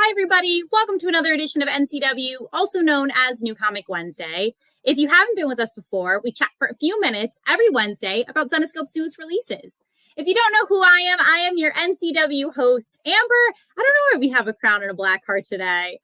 Hi, everybody. Welcome to another edition of NCW, also known as New Comic Wednesday. If you haven't been with us before, we chat for a few minutes every Wednesday about Zenescope's newest releases. If you don't know who I am your NCW host, Amber. I don't know why we have a crown and a black heart today.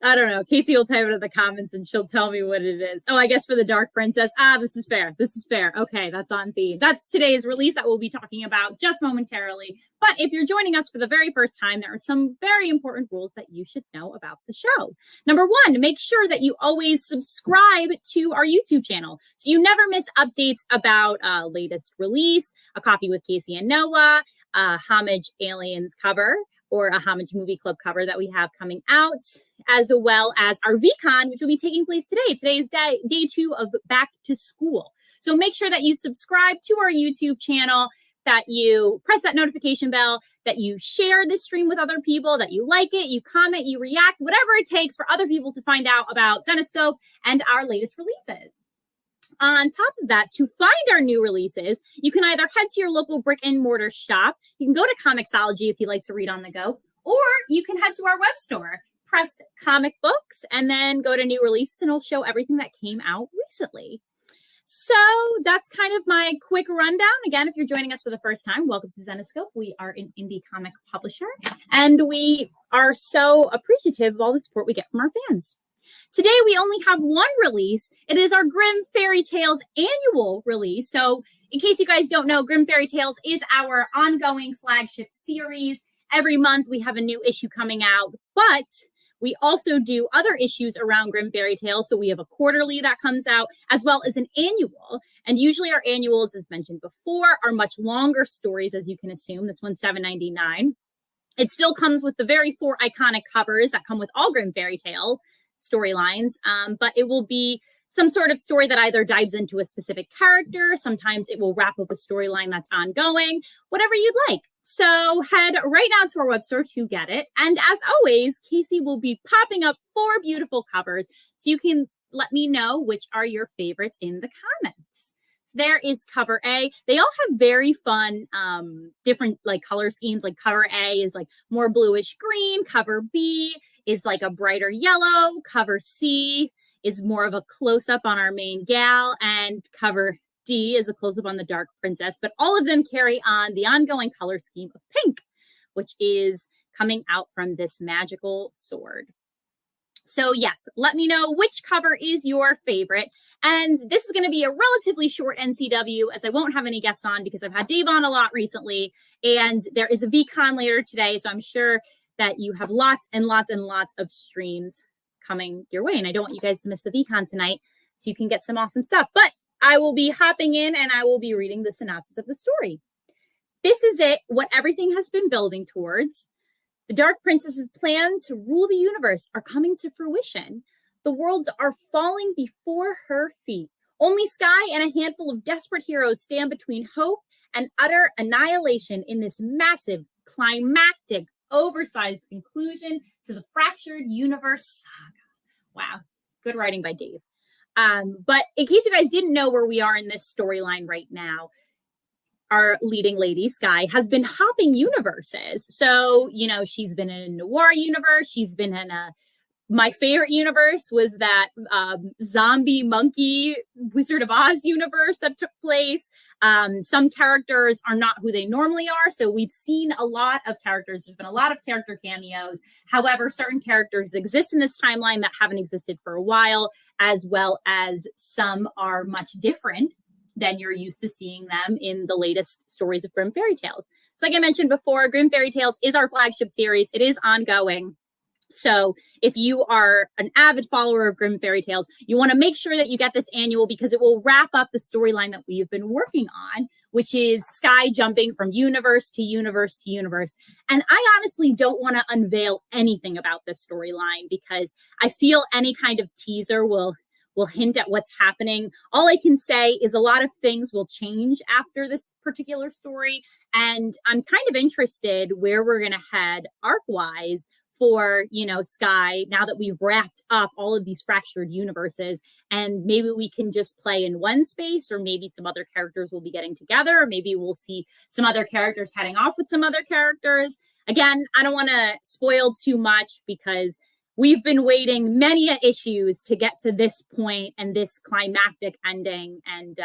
I don't know. Casey will type it in the comments and she'll tell me what it is. Oh, I guess for the Dark Princess. This is fair. This is fair. Okay, that's on theme. That's today's release that we'll be talking about just momentarily. But if you're joining us for the very first time, there are some very important rules that you should know about the show. Number one, make sure that you always subscribe to our YouTube channel so you never miss updates about latest release, a Coffee with Casey and Noah, a Homage Aliens cover, or a Homage Movie Club cover that we have coming out, as well as our VCon, which will be taking place today. Today is day 2 of Back to School. So make sure that you subscribe to our YouTube channel, that you press that notification bell, that you share this stream with other people, that you like it, you comment, you react, whatever it takes for other people to find out about Zenescope and our latest releases. On top of that, to find our new releases, you can either head to your local brick and mortar shop. You can go to Comixology if you like to read on the go, or you can head to our web store, press comic books, and then go to new releases, and it'll show everything that came out recently. So that's kind of my quick rundown. Again, if you're joining us for the first time, welcome to Zenescope. We are an indie comic publisher, and we are so appreciative of all the support we get from our fans. Today, we only have one release. It is our Grimm Fairy Tales Annual release. So in case you guys don't know, Grimm Fairy Tales is our ongoing flagship series. Every month, we have a new issue coming out, but we also do other issues around Grimm Fairy Tales. So we have a quarterly that comes out, as well as an annual. And usually our annuals, as mentioned before, are much longer stories, as you can assume. This one's $7.99. It still comes with the very 4 iconic covers that come with all Grimm Fairy Tale storylines, but it will be some sort of story that either dives into a specific character. Sometimes it will wrap up a storyline that's ongoing, whatever you'd like. So head right now to our web store to get it. And as always, Casey will be popping up 4 beautiful covers so you can let me know which are your favorites in the comments. So there is cover A. They all have very fun, different like color schemes. Like cover A is like more bluish green. Cover B is like a brighter yellow. Cover C is more of a close-up on our main gal. And cover D is a close-up on the Dark Princess. But all of them carry on the ongoing color scheme of pink, which is coming out from this magical sword. So yes, let me know which cover is your favorite. And this is going to be a relatively short NCW, as I won't have any guests on because I've had Dave on a lot recently. And there is a VCon later today, so I'm sure that you have lots and lots and lots of streams coming your way. And I don't want you guys to miss the VCon tonight, so you can get some awesome stuff. But I will be hopping in and I will be reading the synopsis of the story. This is it, what everything has been building towards. The Dark Princess's plan to rule the universe are coming to fruition. The worlds are falling before her feet. Only Sky and a handful of desperate heroes stand between hope and utter annihilation in this massive, climactic, oversized conclusion to the fractured universe saga. Wow, good writing by Dave. But in case you guys didn't know where we are in this storyline right now, our leading lady, Sky, has been hopping universes. So, you know, she's been in a noir universe. She's been in my favorite universe was that zombie monkey Wizard of Oz universe that took place. Some characters are not who they normally are. So we've seen a lot of characters. There's been a lot of character cameos. However, certain characters exist in this timeline that haven't existed for a while, as well as some are much different than you're used to seeing them in the latest stories of Grimm Fairy Tales. So like I mentioned before, Grimm Fairy Tales is our flagship series. It is ongoing. So if you are an avid follower of Grimm Fairy Tales, you want to make sure that you get this annual because it will wrap up the storyline that we've been working on, which is Sky jumping from universe to universe to universe. And I honestly don't want to unveil anything about this storyline because I feel any kind of teaser will hint at what's happening. All I can say is a lot of things will change after this particular story. And I'm kind of interested where we're going to head arc-wise for, you know, Sky, now that we've wrapped up all of these fractured universes. And maybe we can just play in one space, or maybe some other characters will be getting together, or maybe we'll see some other characters heading off with some other characters. Again, I don't want to spoil too much because we've been waiting many issues to get to this point and this climactic ending. And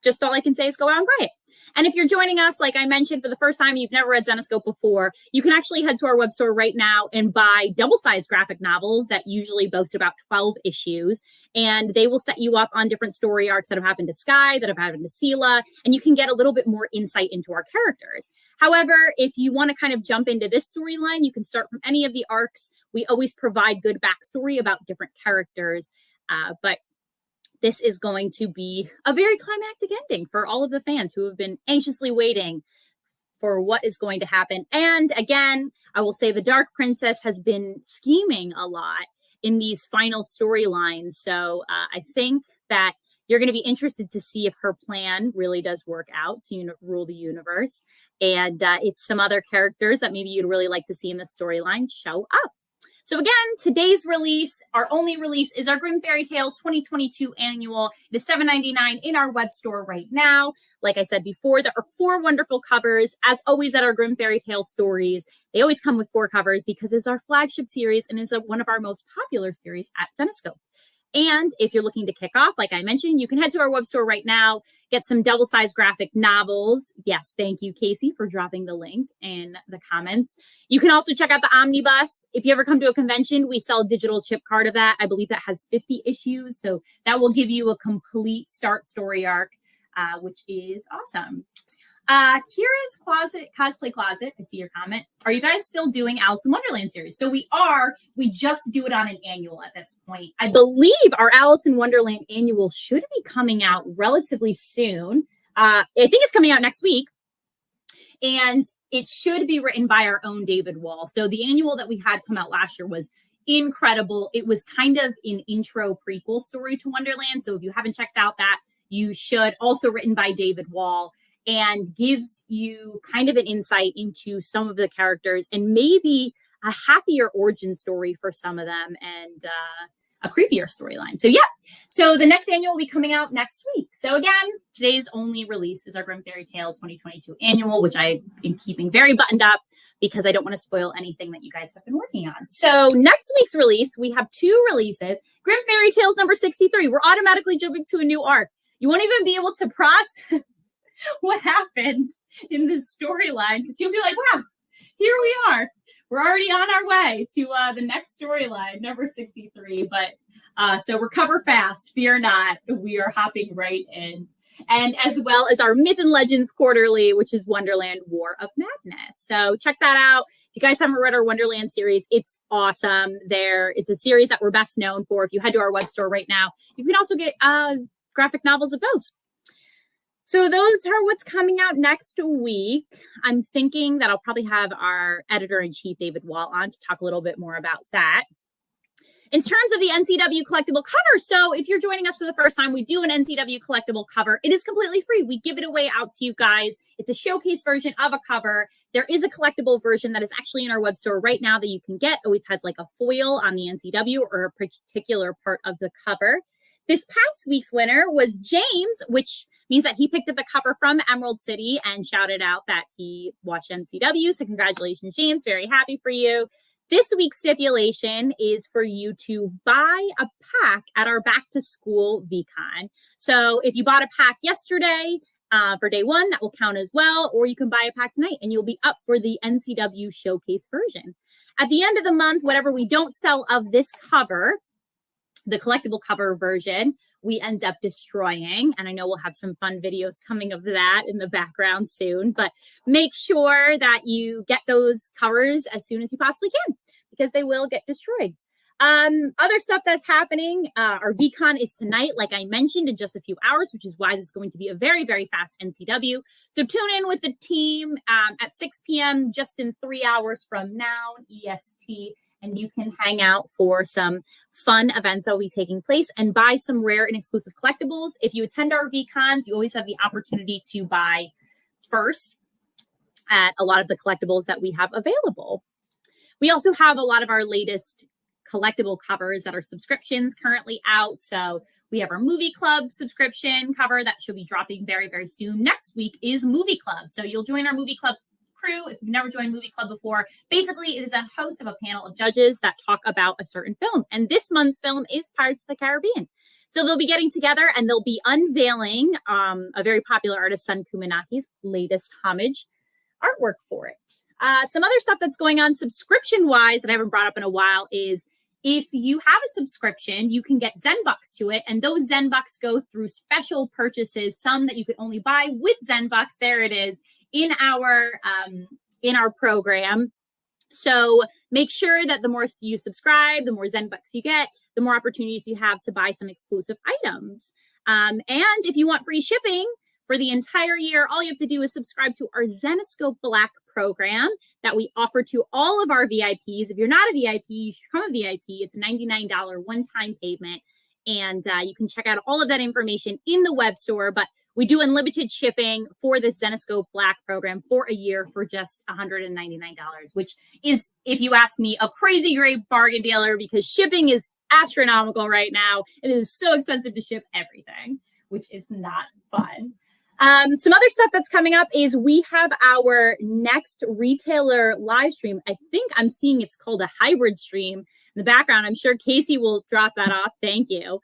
just all I can say is go out and buy it. And if you're joining us, like I mentioned, for the first time, you've never read Zenescope before, you can actually head to our web store right now and buy double-sized graphic novels that usually boast about 12 issues. And they will set you up on different story arcs that have happened to Sky, that have happened to Sela, and you can get a little bit more insight into our characters. However, if you want to kind of jump into this storyline, you can start from any of the arcs. We always provide good backstory about different characters, but this is going to be a very climactic ending for all of the fans who have been anxiously waiting for what is going to happen. And again, I will say the Dark Princess has been scheming a lot in these final storylines. So I think that you're going to be interested to see if her plan really does work out to rule the universe. And if some other characters that maybe you'd really like to see in the storyline show up. So again, today's release, our only release, is our Grimm Fairy Tales 2022 Annual. It is $7.99 in our web store right now. Like I said before, there are 4 wonderful covers. As always at our Grimm Fairy Tales stories, they always come with 4 covers because it's our flagship series and is one of our most popular series at Zenescope. And if you're looking to kick off, like I mentioned, you can head to our web store right now, get some double-sized graphic novels. Yes, thank you, Casey, for dropping the link in the comments. You can also check out the Omnibus. If you ever come to a convention, we sell a digital chip card of that. I believe that has 50 issues, so that will give you a complete start story arc, which is awesome. Kira's Cosplay Closet, I see your comment. Are you guys still doing Alice in Wonderland series? So we are. We just do it on an annual at this point. I believe our Alice in Wonderland annual should be coming out relatively soon. I think it's coming out next week. And it should be written by our own David Wall. So the annual that we had come out last year was incredible. It was kind of an intro prequel story to Wonderland. So if you haven't checked out that, you should. Also written by David Wall, and gives you kind of an insight into some of the characters and maybe a happier origin story for some of them and a creepier storyline. So yeah, so the next annual will be coming out next week. So again, today's only release is our Grimm Fairy Tales 2022 Annual, which I've been keeping very buttoned up because I don't want to spoil anything that you guys have been working on. So next week's release, we have 2 releases. Grimm Fairy Tales number 63. We're automatically jumping to a new arc. You won't even be able to process what happened in this storyline because you'll be like, wow, here we are. We're already on our way to the next storyline, number 63. But so recover fast, fear not. We are hopping right in. And as well as our Myth and Legends Quarterly, which is Wonderland War of Madness. So check that out. If you guys haven't read our Wonderland series, it's awesome. It's a series that we're best known for. If you head to our web store right now, you can also get graphic novels of those. So those are what's coming out next week. I'm thinking that I'll probably have our editor-in-chief, David Wall, on to talk a little bit more about that. In terms of the NCW collectible cover, so if you're joining us for the first time, we do an NCW collectible cover. It is completely free. We give it away out to you guys. It's a showcase version of a cover. There is a collectible version that is actually in our web store right now that you can get. Always has like a foil on the NCW or a particular part of the cover. This past week's winner was James, which means that he picked up the cover from Emerald City and shouted out that he watched NCW. So congratulations, James. Very happy for you. This week's stipulation is for you to buy a pack at our back to school VCon. So if you bought a pack yesterday for day 1, that will count as well. Or you can buy a pack tonight and you'll be up for the NCW showcase version. At the end of the month, whatever we don't sell of this cover, the collectible cover version, we end up destroying. And I know we'll have some fun videos coming of that in the background soon, but make sure that you get those covers as soon as you possibly can because they will get destroyed. Other stuff that's happening, our VCon is tonight, like I mentioned, in just a few hours, which is why this is going to be a very, very fast NCW. So tune in with the team at 6 p.m. just in 3 hours from now, EST. And you can hang out for some fun events that will be taking place and buy some rare and exclusive collectibles. If you attend our VCons, you always have the opportunity to buy first at a lot of the collectibles that we have available. We also have a lot of our latest collectible covers that are subscriptions currently out. So we have our Movie Club subscription cover that should be dropping very, very soon. Next week is Movie Club. So you'll join our Movie Club crew. If you've never joined Movie Club before, basically it is a host of a panel of judges that talk about a certain film. And this month's film is Pirates of the Caribbean. So they'll be getting together and they'll be unveiling a very popular artist, Sun Kumanaki's latest homage artwork for it. Some other stuff that's going on subscription-wise that I haven't brought up in a while is if you have a subscription, you can get Zenbucks to it, and those Zenbucks go through special purchases, some that you could only buy with Zenbucks. There it is in our program. So make sure that the more you subscribe, the more Zenbucks you get, the more opportunities you have to buy some exclusive items. And if you want free shipping for the entire year, all you have to do is subscribe to our Zenescope Black program that we offer to all of our VIPs. If you're not a VIP, you should become a VIP. It's a $99 one-time payment. And you can check out all of that information in the web store. But we do unlimited shipping for the Zenescope Black program for a year for just $199, which is, if you ask me, a crazy great bargain dealer because shipping is astronomical right now. It is so expensive to ship everything, which is not fun. Some other stuff that's coming up is we have our next retailer live stream. I think I'm seeing it's called a hybrid stream in the background. I'm sure Casey will drop that off. Thank you.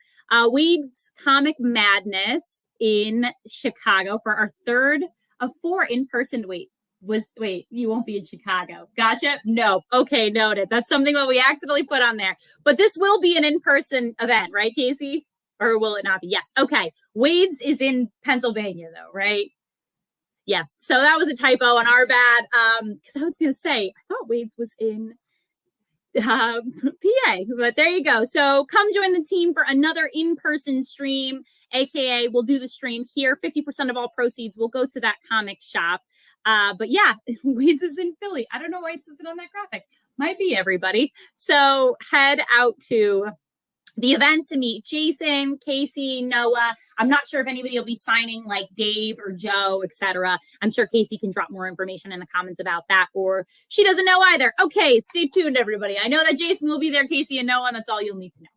Weed's Comic Madness in Chicago for our third of 4 in-person. Wait, you won't be in Chicago. Gotcha. No. Okay. Noted. That's something that we accidentally put on there, but this will be an in-person event, right, Casey? Or will it not be? Yes. Okay. Wade's is in Pennsylvania though, right? Yes. So that was a typo on our bad. Because I was going to say, I thought Wade's was in PA, but there you go. So come join the team for another in-person stream, AKA we'll do the stream here. 50% of all proceeds will go to that comic shop. But yeah, Wade's is in Philly. I don't know why it says it on that graphic. Might be everybody. So head out to the event to meet Jason, Casey, Noah. I'm not sure if anybody will be signing like Dave or Joe, etc. I'm sure Casey can drop more information in the comments about that, or she doesn't know either. Okay, stay tuned, everybody. I know that Jason will be there, Casey and Noah, and that's all you'll need to know.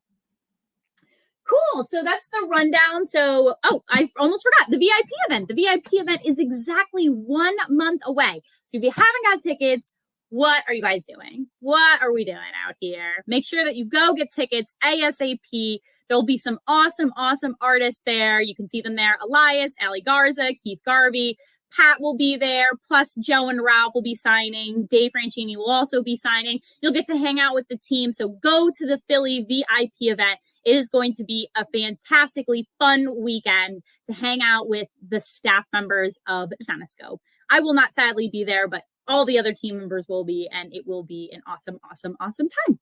Cool. So that's the rundown. So, I almost forgot the VIP event. The VIP event is exactly 1 month away. So if you haven't got tickets, what are you guys doing? What are we doing out here? Make sure that you go get tickets ASAP. There'll be some awesome, awesome artists there. You can see them there. Elias, Ali Garza, Keith Garvey, Pat will be there. Plus Joe and Ralph will be signing. Dave Franchini will also be signing. You'll get to hang out with the team. So go to the Philly VIP event. It is going to be a fantastically fun weekend to hang out with the staff members of Zenescope. I will not sadly be there, but all the other team members will be, and it will be an awesome, awesome, awesome time.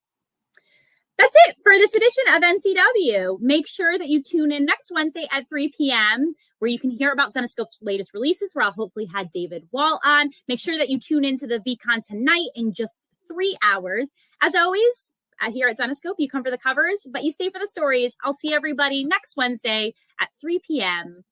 That's it for this edition of NCW. Make sure that you tune in next Wednesday at 3 p.m. where you can hear about Zenescope's latest releases, where I'll hopefully have David Wall on. Make sure that you tune into the VCon tonight in just 3 hours. As always, here at Zenescope, you come for the covers, but you stay for the stories. I'll see everybody next Wednesday at 3 p.m.